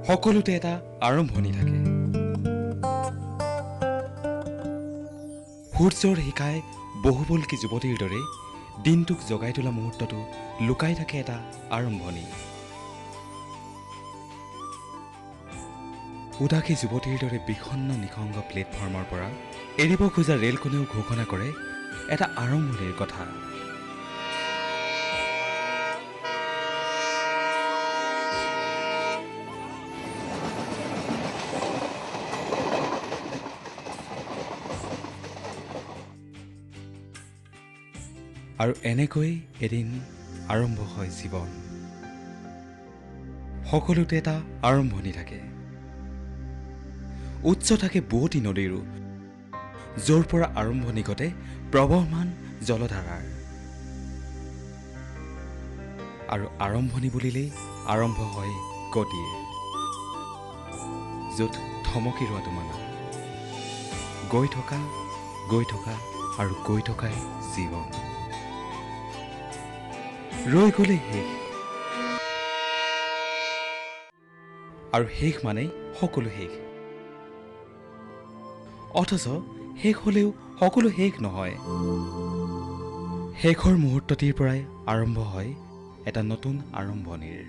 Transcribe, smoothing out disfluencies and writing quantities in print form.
সকলোতে এটা আৰম্ভণি থাকে। সূৰ্যৰ শিকাই বহুবল্কী যুৱতীৰ দৰে দিনটোক জগাই তোলা মুহূৰ্তটো লুকাই থাকে এটা আৰম্ভণি। উদাসী যুৱতীৰ দৰে বিষণ্ণ নিসংগ প্লেটফৰ্মৰ পৰা এৰিব খোজা ৰেলখনেও ঘোষণা কৰে এটা আৰম্ভণিৰ কথা। আৰু এনেকৈ এদিন আৰম্ভ হয় জীৱন। সকলোতে এটা আৰম্ভণি থাকে। উৎস থাকে বুৱতী নদীৰো, য'ৰ পৰা আৰম্ভণি ঘটে প্ৰবহমান জলধাৰাৰ। আৰু আৰম্ভণি বুলিলেই আৰম্ভ হয় গতিয়ে, য'ত থমকি ৰোৱাটো মানা। গৈ থকা আৰু গৈ থকাই জীৱন। ৰৈ গ'লে শেষ, আৰু শেষ মানেই সকলো শেষ। অথচ শেষ হ'লেও সকলো শেষ নহয়। শেষৰ মুহূৰ্তটিৰ পৰাই আৰম্ভ হয় এটা নতুন আৰম্ভণিৰ।